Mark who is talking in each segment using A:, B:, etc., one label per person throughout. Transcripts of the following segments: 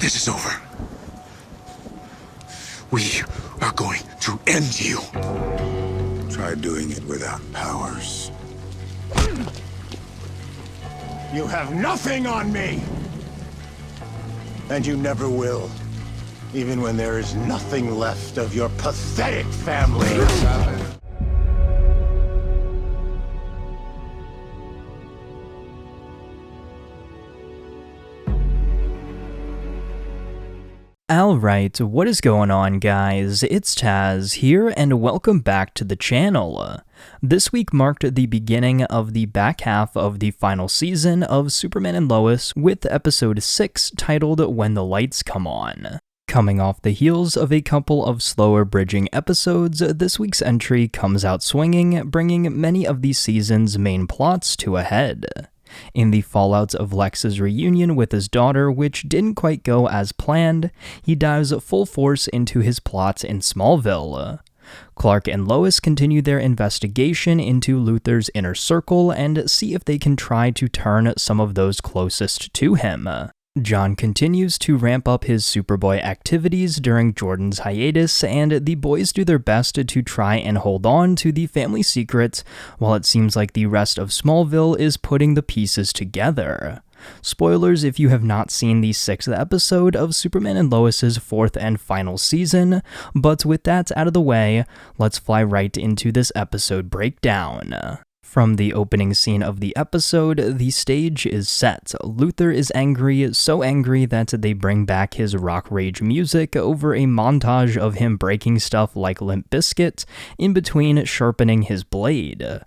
A: this is over. We are going to end you.
B: Try doing it without powers.
C: You have nothing on me! And you never will. Even when there is nothing left of your pathetic family.
D: Alright, what is going on guys? It's Tazz here and welcome back to the channel. This week marked the beginning of the back half of the final season of Superman and Lois with episode 6 titled When the Lights Come On. Coming off the heels of a couple of slower bridging episodes, this week's entry comes out swinging, bringing many of the season's main plots to a head. In the fallout of Lex's reunion with his daughter, which didn't quite go as planned, he dives full force into his plots in Smallville. Clark and Lois continue their investigation into Luthor's inner circle and see if they can try to turn some of those closest to him. John continues to ramp up his Superboy activities during Jordan's hiatus, and the boys do their best to try and hold on to the family secret, while it seems like the rest of Smallville is putting the pieces together. Spoilers if you have not seen the 6th episode of Superman and Lois's 4th and final season, but with that out of the way, let's fly right into this episode breakdown. From the opening scene of the episode, the stage is set. Luthor is angry, so angry that they bring back his rock rage music over a montage of him breaking stuff like Limp Bizkit in between sharpening his blade.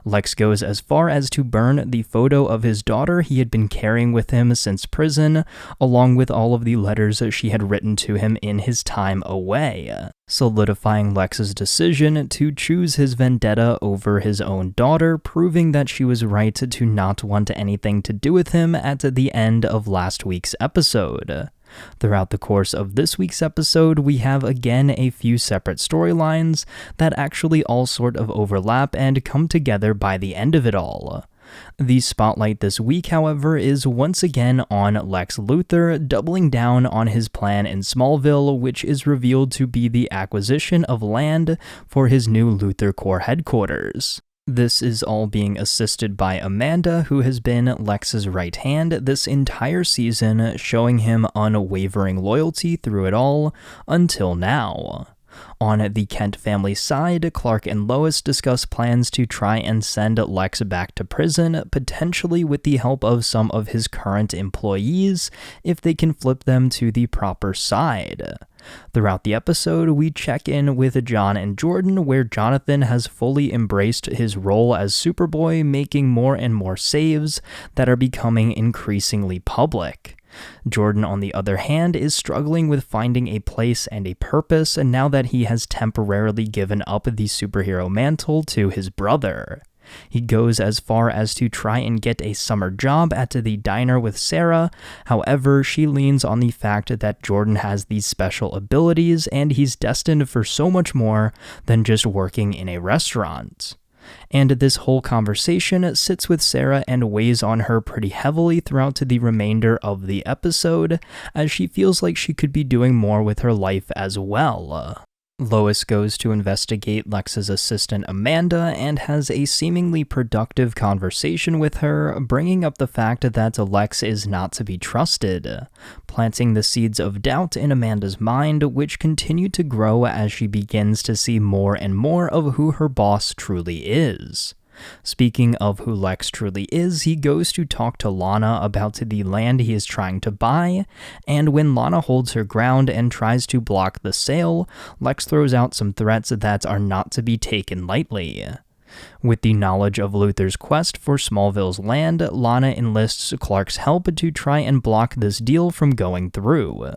D: Lex goes as far as to burn the photo of his daughter he had been carrying with him since prison, along with all of the letters she had written to him in his time away, solidifying Lex's decision to choose his vendetta over his own daughter, proving that she was right to not want anything to do with him at the end of last week's episode. Throughout the course of this week's episode, we have again a few separate storylines that actually all sort of overlap and come together by the end of it all. The spotlight this week, however, is once again on Lex Luthor, doubling down on his plan in Smallville, which is revealed to be the acquisition of land for his new Luthor Corps headquarters. This is all being assisted by Amanda, who has been Lex's right hand this entire season, showing him unwavering loyalty through it all, until now. On the Kent family side, Clark and Lois discuss plans to try and send Lex back to prison, potentially with the help of some of his current employees, if they can flip them to the proper side. Throughout the episode, we check in with John and Jordan, where Jonathan has fully embraced his role as Superboy, making more and more saves that are becoming increasingly public. Jordan, on the other hand, is struggling with finding a place and a purpose, and now that he has temporarily given up the superhero mantle to his brother. He goes as far as to try and get a summer job at the diner with Sarah, however, she leans on the fact that Jordan has these special abilities and he's destined for so much more than just working in a restaurant. And this whole conversation sits with Sarah and weighs on her pretty heavily throughout the remainder of the episode, as she feels like she could be doing more with her life as well. Lois goes to investigate Lex's assistant Amanda and has a seemingly productive conversation with her, bringing up the fact that Lex is not to be trusted, planting the seeds of doubt in Amanda's mind, which continue to grow as she begins to see more and more of who her boss truly is. Speaking of who Lex truly is, he goes to talk to Lana about the land he is trying to buy, and when Lana holds her ground and tries to block the sale, Lex throws out some threats that are not to be taken lightly. With the knowledge of Luthor's quest for Smallville's land, Lana enlists Clark's help to try and block this deal from going through.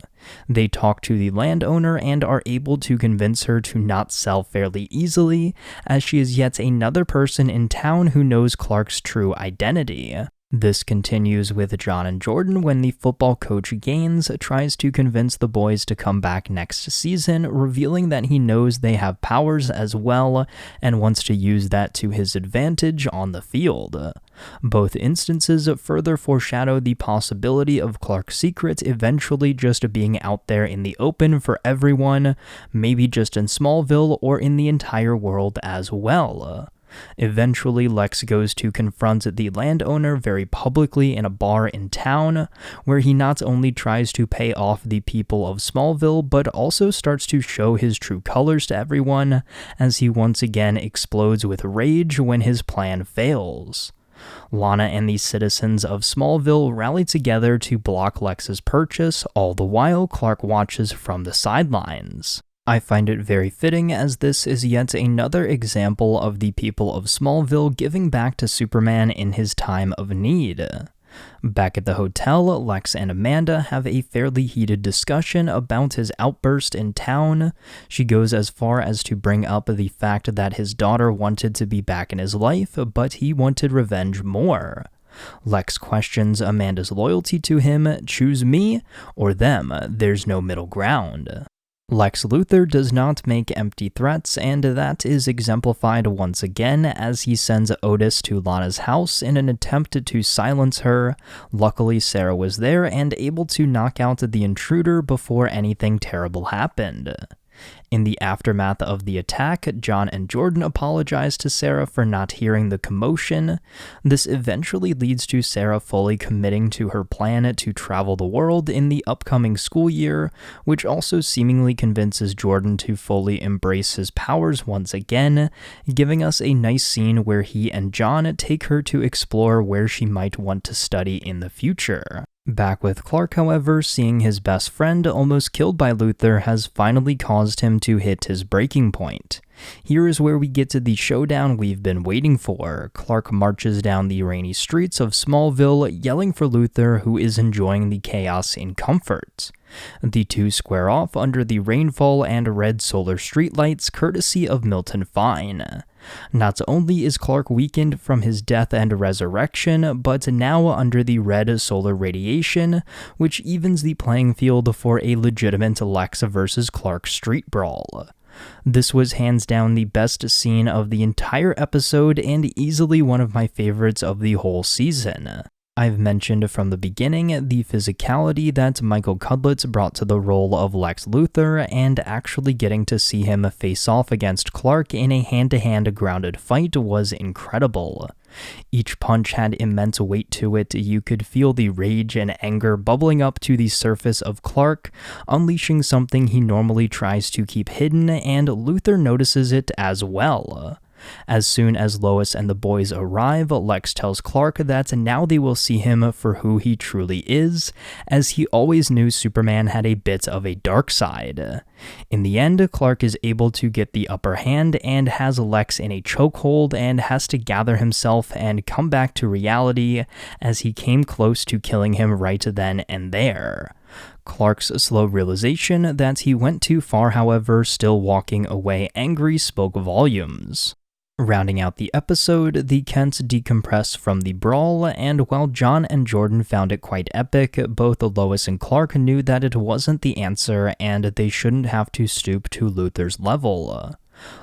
D: They talk to the landowner and are able to convince her to not sell fairly easily, as she is yet another person in town who knows Clark's true identity. This continues with John and Jordan when the football coach Gaines tries to convince the boys to come back next season, revealing that he knows they have powers as well and wants to use that to his advantage on the field. Both instances further foreshadow the possibility of Clark's secret eventually just being out there in the open for everyone, maybe just in Smallville or in the entire world as well. Eventually, Lex goes to confront the landowner very publicly in a bar in town, where he not only tries to pay off the people of Smallville, but also starts to show his true colors to everyone, as he once again explodes with rage when his plan fails. Lana and the citizens of Smallville rally together to block Lex's purchase, all the while Clark watches from the sidelines. I find it very fitting, as this is yet another example of the people of Smallville giving back to Superman in his time of need. Back at the hotel, Lex and Amanda have a fairly heated discussion about his outburst in town. She goes as far as to bring up the fact that his daughter wanted to be back in his life, but he wanted revenge more. Lex questions Amanda's loyalty to him. Choose me or them, there's no middle ground. Lex Luthor does not make empty threats, and that is exemplified once again as he sends Otis to Lana's house in an attempt to silence her. Luckily, Sarah was there and able to knock out the intruder before anything terrible happened. In the aftermath of the attack, John and Jordan apologize to Sarah for not hearing the commotion. This eventually leads to Sarah fully committing to her plan to travel the world in the upcoming school year, which also seemingly convinces Jordan to fully embrace his powers once again, giving us a nice scene where he and John take her to explore where she might want to study in the future. Back with Clark, however, seeing his best friend almost killed by Luthor has finally caused him to hit his breaking point. Here is where we get to the showdown we've been waiting for. Clark marches down the rainy streets of Smallville, yelling for Luthor, who is enjoying the chaos in comfort. The two square off under the rainfall and red solar streetlights, courtesy of Milton Fine. Not only is Clark weakened from his death and resurrection, but now under the red solar radiation, which evens the playing field for a legitimate Lex versus Clark street brawl. This was hands down the best scene of the entire episode and easily one of my favorites of the whole season. I've mentioned from the beginning the physicality that Michael Cudlitz brought to the role of Lex Luthor, and actually getting to see him face off against Clark in a hand-to-hand grounded fight was incredible. Each punch had immense weight to it. You could feel the rage and anger bubbling up to the surface of Clark, unleashing something he normally tries to keep hidden, and Luthor notices it as well. As soon as Lois and the boys arrive, Lex tells Clark that now they will see him for who he truly is, as he always knew Superman had a bit of a dark side. In the end, Clark is able to get the upper hand and has Lex in a chokehold and has to gather himself and come back to reality, as he came close to killing him right then and there. Clark's slow realization that he went too far, however, still walking away angry, spoke volumes. Rounding out the episode, the Kents decompress from the brawl, and while John and Jordan found it quite epic, both Lois and Clark knew that it wasn't the answer and they shouldn't have to stoop to Luthor's level.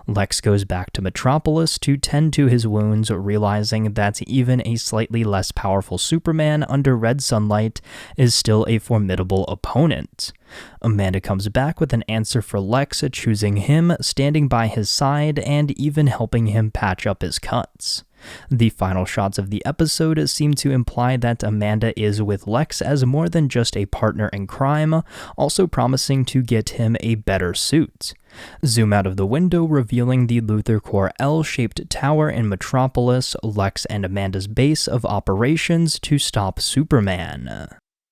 D: Lex goes back to Metropolis to tend to his wounds, realizing that even a slightly less powerful Superman under red sunlight is still a formidable opponent. Amanda comes back with an answer for Lex, choosing him, standing by his side, and even helping him patch up his cuts. The final shots of the episode seem to imply that Amanda is with Lex as more than just a partner in crime, also promising to get him a better suit. Zoom out of the window, revealing the Luthor Corps L-shaped tower in Metropolis, Lex and Amanda's base of operations to stop Superman.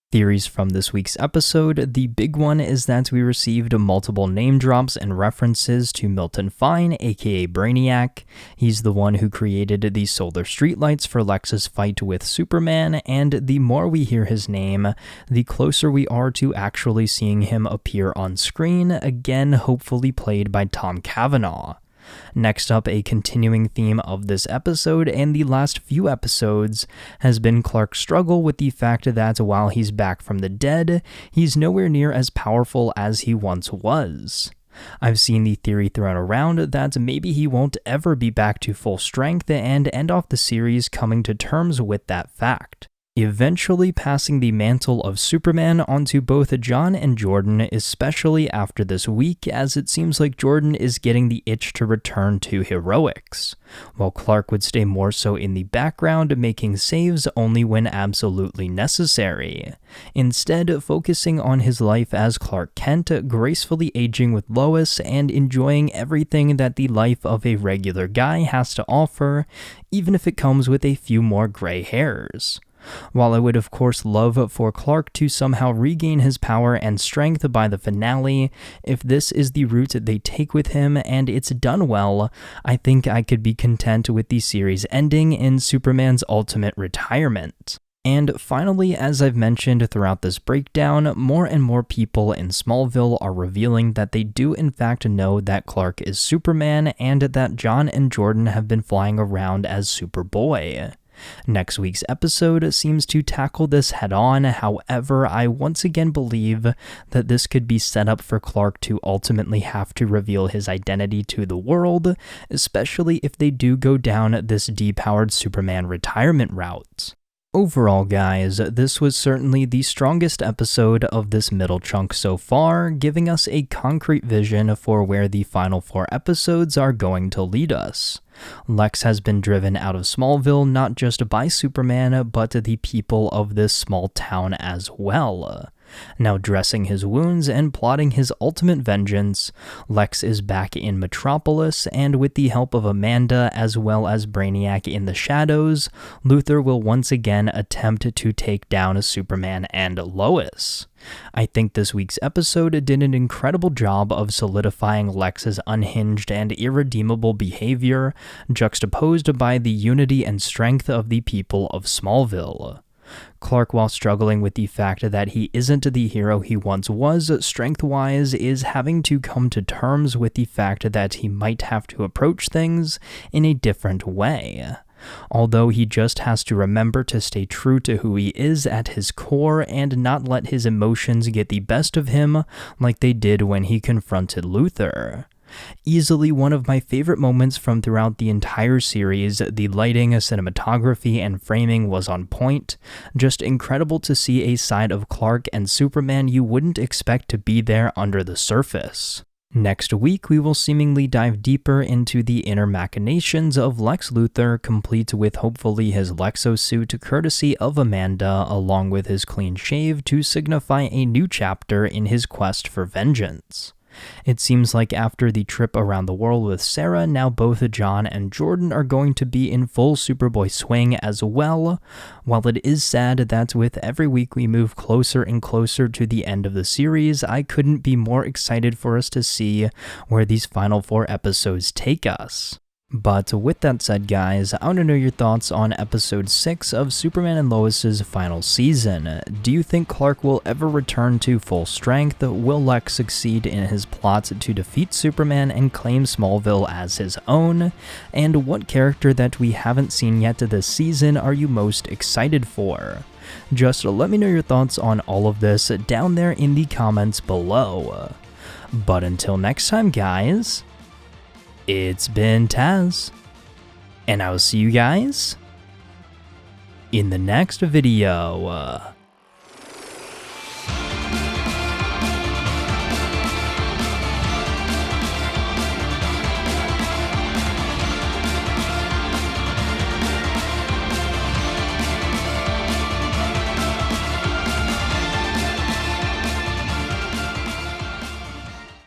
D: Theories from this week's episode. The big one is that we received multiple name drops and references to Milton Fine, aka Brainiac. He's the one who created the solar streetlights for Lex's fight with Superman, and the more we hear his name, the closer we are to actually seeing him appear on screen, again hopefully played by Tom Cavanaugh. Next up, a continuing theme of this episode and the last few episodes has been Clark's struggle with the fact that while he's back from the dead, he's nowhere near as powerful as he once was. I've seen the theory thrown around that maybe he won't ever be back to full strength and end off the series coming to terms with that fact, eventually passing the mantle of Superman onto both John and Jordan, especially after this week, as it seems like Jordan is getting the itch to return to heroics, while Clark would stay more so in the background, making saves only when absolutely necessary, instead focusing on his life as Clark Kent, gracefully aging with Lois and enjoying everything that the life of a regular guy has to offer, even if it comes with a few more gray hairs. While I would of course love for Clark to somehow regain his power and strength by the finale, if this is the route they take with him and it's done well, I think I could be content with the series ending in Superman's ultimate retirement. And finally, as I've mentioned throughout this breakdown, more and more people in Smallville are revealing that they do in fact know that Clark is Superman and that John and Jordan have been flying around as Superboy. Next week's episode seems to tackle this head-on, however, I once again believe that this could be set up for Clark to ultimately have to reveal his identity to the world, especially if they do go down this depowered Superman retirement route. Overall, guys, this was certainly the strongest episode of this middle chunk so far, giving us a concrete vision for where the final 4 episodes are going to lead us. Lex has been driven out of Smallville not just by Superman, but the people of this small town as well. Now dressing his wounds and plotting his ultimate vengeance, Lex is back in Metropolis, and with the help of Amanda as well as Brainiac in the shadows, Luthor will once again attempt to take down Superman and Lois. I think this week's episode did an incredible job of solidifying Lex's unhinged and irredeemable behavior, juxtaposed by the unity and strength of the people of Smallville. Clark, while struggling with the fact that he isn't the hero he once was strength-wise, is having to come to terms with the fact that he might have to approach things in a different way. Although he just has to remember to stay true to who he is at his core and not let his emotions get the best of him like they did when he confronted Luthor. Easily one of my favorite moments from throughout the entire series, the lighting, cinematography, and framing was on point. Just incredible to see a side of Clark and Superman you wouldn't expect to be there under the surface. Next week, we will seemingly dive deeper into the inner machinations of Lex Luthor, complete with hopefully his Lexo suit courtesy of Amanda, along with his clean shave to signify a new chapter in his quest for vengeance. It seems like after the trip around the world with Sarah, now both John and Jordan are going to be in full Superboy swing as well. While it is sad that with every week we move closer and closer to the end of the series, I couldn't be more excited for us to see where these final 4 episodes take us. But with that said, guys, I want to know your thoughts on episode 6 of Superman and Lois's final season. Do you think Clark will ever return to full strength? Will Lex succeed in his plot to defeat Superman and claim Smallville as his own? And what character that we haven't seen yet this season are you most excited for? Just let me know your thoughts on all of this down there in the comments below. But until next time, guys, it's been Tazz, and I will see you guys in the next video.